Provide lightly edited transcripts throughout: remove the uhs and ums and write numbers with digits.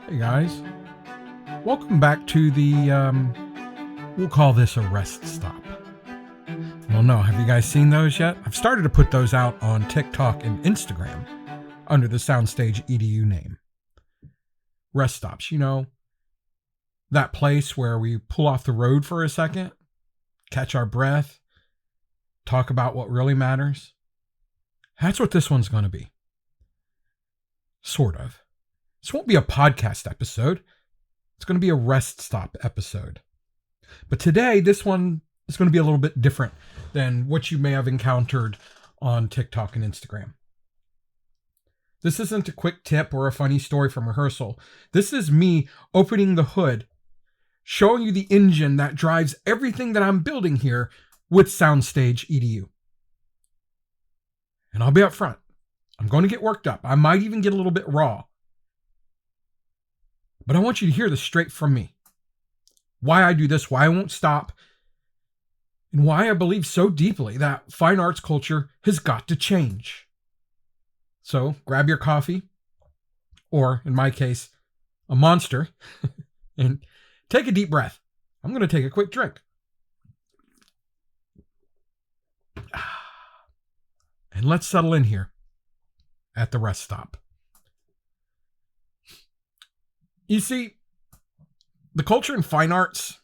Hey guys, welcome back to the, we'll call this a rest stop. I don't know, have you guys seen those yet? I've started to put those out on TikTok and Instagram under the SoundstageEDU name. Rest stops, that place where we pull off the road for a second, catch our breath, talk about what really matters. That's what this one's going to be. Sort of. This won't be a podcast episode. It's going to be a rest stop episode. But today, this one is going to be a little bit different than what you may have encountered on TikTok and Instagram. This isn't a quick tip or a funny story from rehearsal. This is me opening the hood, showing you the engine that drives everything that I'm building here with SoundstageEDU. And I'll be up front. I'm going to get worked up. I might even get a little bit raw. But I want you to hear this straight from me. Why I do this, why I won't stop, and why I believe so deeply that fine arts culture has got to change. So grab your coffee, or in my case, a Monster, and take a deep breath. I'm going to take a quick drink. And let's settle in here at the rest stop. You see, the culture in fine arts,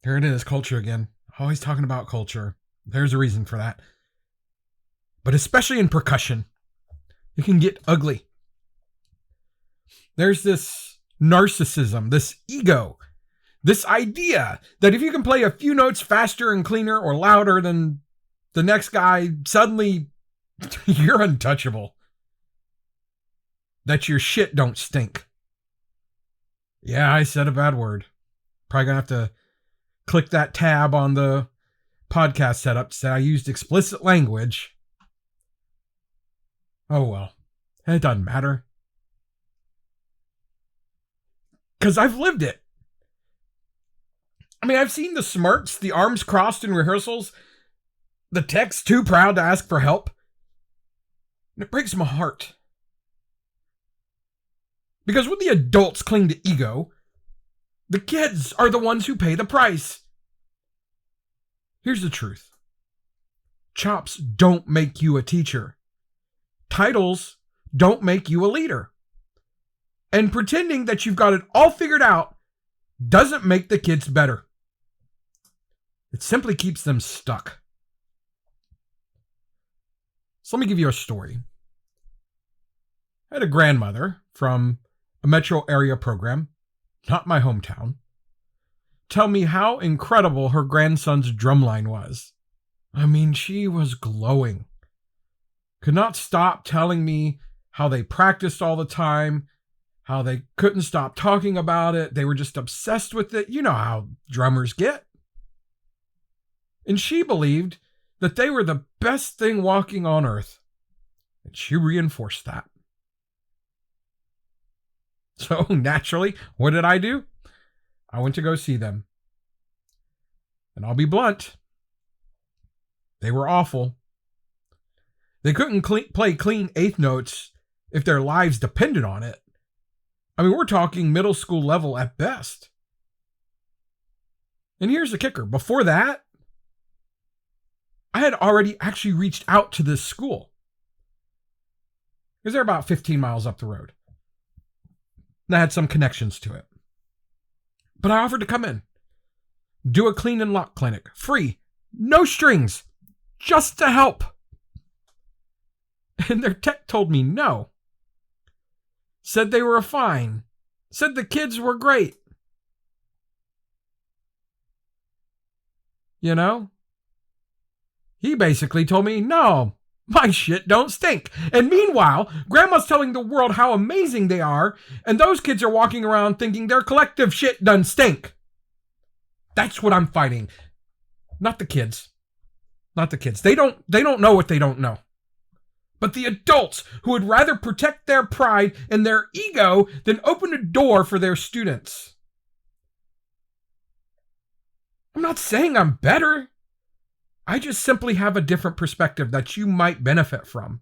there it is, culture again. Always talking about culture. There's a reason for that. But especially in percussion, it can get ugly. There's this narcissism, this ego, this idea that if you can play a few notes faster and cleaner or louder than the next guy, suddenly you're untouchable. That your shit don't stink. Yeah, I said a bad word. Probably gonna have to click that tab on the podcast setup to say I used explicit language. Oh well, it doesn't matter. Because I've lived it. I mean, I've seen the smirks, the arms crossed in rehearsals, the techs too proud to ask for help. And it breaks my heart. Because when the adults cling to ego, the kids are the ones who pay the price. Here's the truth. Chops don't make you a teacher. Titles don't make you a leader. And pretending that you've got it all figured out doesn't make the kids better. It simply keeps them stuck. So let me give you a story. I had a grandmother from a metro area program, not my hometown, tell me how incredible her grandson's drumline was. I mean, she was glowing. Could not stop telling me how they practiced all the time, how they couldn't stop talking about it. They were just obsessed with it. You know how drummers get. And she believed that they were the best thing walking on earth. And she reinforced that. So naturally, what did I do? I went to go see them. And I'll be blunt. They were awful. They couldn't play clean eighth notes if their lives depended on it. I mean, we're talking middle school level at best. And here's the kicker. Before that, I had already actually reached out to this school. Because they're about 15 miles up the road. And I had some connections to it. But I offered to come in. Do a clean and lock clinic. Free. No strings. Just to help. And their tech told me no. Said they were fine. Said the kids were great. You know? He basically told me, no, my shit don't stink. And meanwhile, Grandma's telling the world how amazing they are, and those kids are walking around thinking their collective shit done stink. That's what I'm fighting. Not the kids. Not the kids. They don't know what they don't know. But the adults who would rather protect their pride and their ego than open a door for their students. I'm not saying I'm better. I just simply have a different perspective that you might benefit from.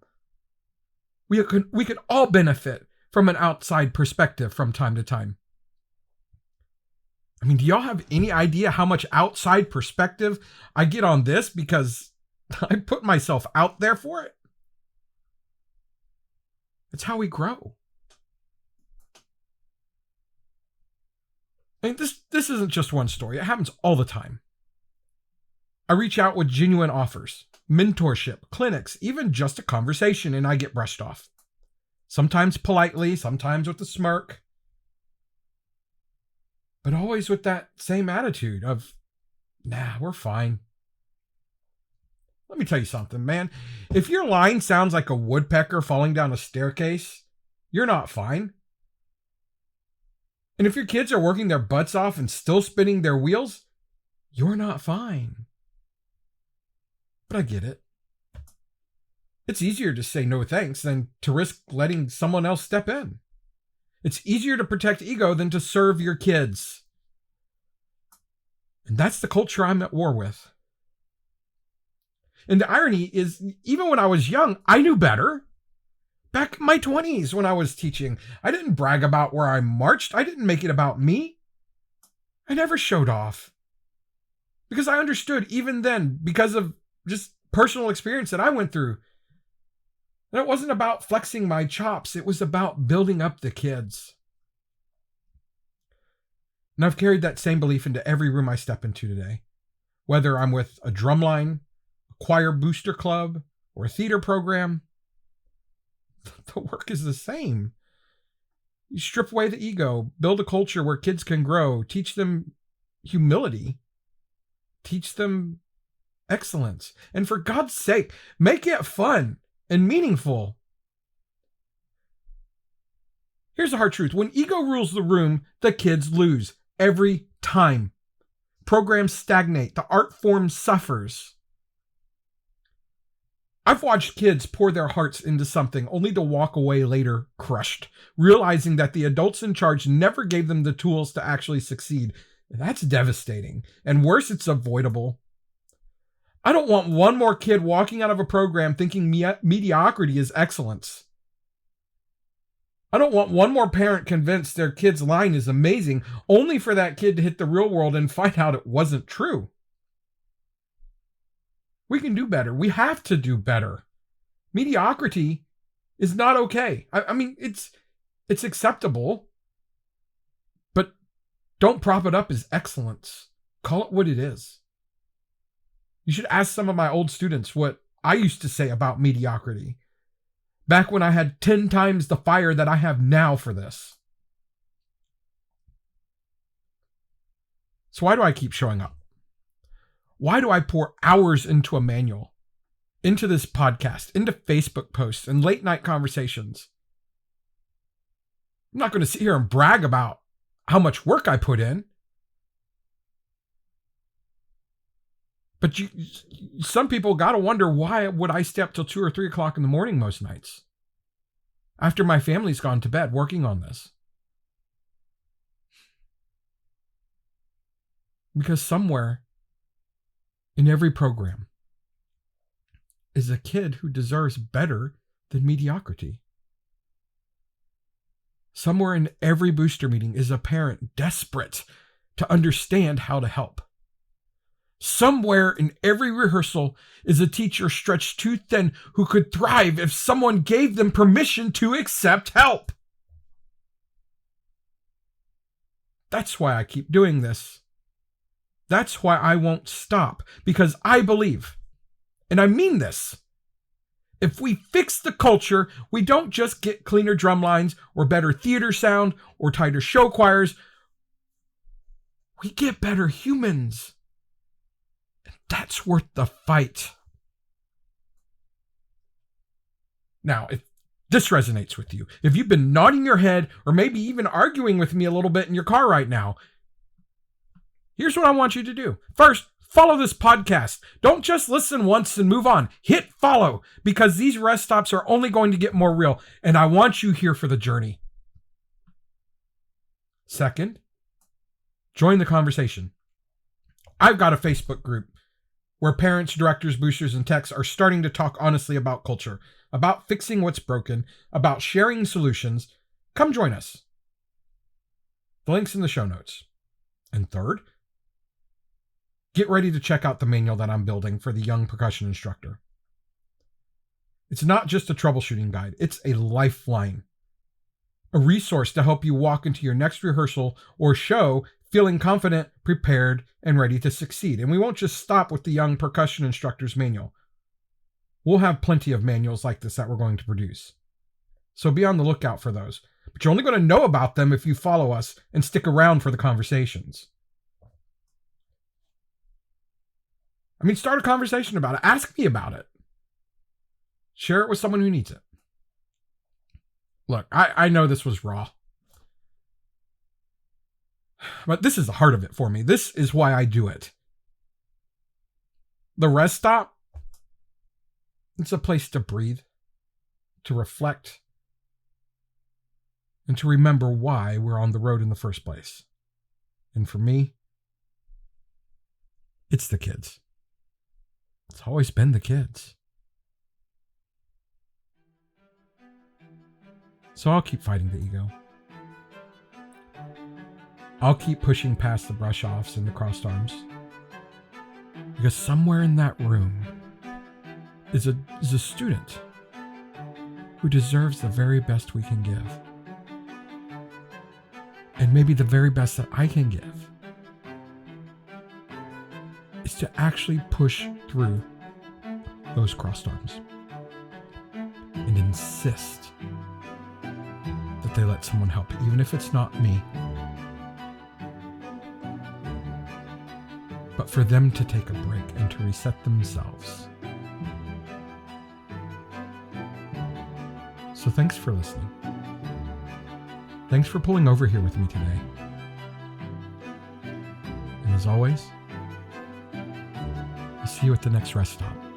We could all benefit from an outside perspective from time to time. I mean, do y'all have any idea how much outside perspective I get on this because I put myself out there for it? It's how we grow. I mean, this isn't just one story. It happens all the time. I reach out with genuine offers, mentorship, clinics, even just a conversation, and I get brushed off. Sometimes politely, sometimes with a smirk. But always with that same attitude of, nah, we're fine. Let me tell you something, man. If your line sounds like a woodpecker falling down a staircase, you're not fine. And if your kids are working their butts off and still spinning their wheels, you're not fine. But I get it. It's easier to say no thanks than to risk letting someone else step in. It's easier to protect ego than to serve your kids. And that's the culture I'm at war with. And the irony is, even when I was young, I knew better. Back in my 20s when I was teaching, I didn't brag about where I marched. I didn't make it about me. I never showed off. Because I understood even then, because of just personal experience that I went through, that it wasn't about flexing my chops. It was about building up the kids. And I've carried that same belief into every room I step into today. Whether I'm with a drumline, a choir booster club, or a theater program, the work is the same. You strip away the ego, build a culture where kids can grow, teach them humility, teach them excellence. And for God's sake, make it fun and meaningful. Here's the hard truth. When ego rules the room, the kids lose every time. Programs stagnate. The art form suffers. I've watched kids pour their hearts into something only to walk away later crushed, realizing that the adults in charge never gave them the tools to actually succeed. That's devastating. And worse, it's avoidable. I don't want one more kid walking out of a program thinking mediocrity is excellence. I don't want one more parent convinced their kid's line is amazing, only for that kid to hit the real world and find out it wasn't true. We can do better. We have to do better. Mediocrity is not okay. I mean, it's acceptable, but don't prop it up as excellence. Call it what it is. You should ask some of my old students what I used to say about mediocrity, back when I had 10 times the fire that I have now for this. So why do I keep showing up? Why do I pour hours into a manual, into this podcast, into Facebook posts and late night conversations? I'm not going to sit here and brag about how much work I put in. But some people got to wonder, why would I stay up till 2 or 3 o'clock in the morning most nights after my family's gone to bed working on this? Because somewhere in every program is a kid who deserves better than mediocrity. Somewhere in every booster meeting is a parent desperate to understand how to help. Somewhere in every rehearsal is a teacher stretched too thin who could thrive if someone gave them permission to accept help. That's why I keep doing this. That's why I won't stop, because I believe, and I mean this, if we fix the culture, we don't just get cleaner drum lines or better theater sound or tighter show choirs. We get better humans. That's worth the fight. Now, if this resonates with you, if you've been nodding your head or maybe even arguing with me a little bit in your car right now, here's what I want you to do. First, follow this podcast. Don't just listen once and move on. Hit follow, because these rest stops are only going to get more real, and I want you here for the journey. Second, join the conversation. I've got a Facebook group where parents, directors, boosters, and techs are starting to talk honestly about culture, about fixing what's broken, about sharing solutions, come join us. The link's in the show notes. And third, get ready to check out the manual that I'm building for the young percussion instructor. It's not just a troubleshooting guide, it's a lifeline, a resource to help you walk into your next rehearsal or show feeling confident, prepared, and ready to succeed. And we won't just stop with the young percussion instructor's manual. We'll have plenty of manuals like this that we're going to produce. So be on the lookout for those. But you're only going to know about them if you follow us and stick around for the conversations. I mean, start a conversation about it. Ask me about it. Share it with someone who needs it. Look, I know this was raw. But this is the heart of it for me. This is why I do it. The rest stop, it's a place to breathe, to reflect, and to remember why we're on the road in the first place. And for me, it's the kids. It's always been the kids. So I'll keep fighting the ego. I'll keep pushing past the brush-offs and the crossed arms. Because somewhere in that room is a student who deserves the very best we can give. And maybe the very best that I can give is to actually push through those crossed arms and insist that they let someone help, even if it's not me. But for them to take a break and to reset themselves. So thanks for listening. Thanks for pulling over here with me today. And as always, I'll see you at the next rest stop.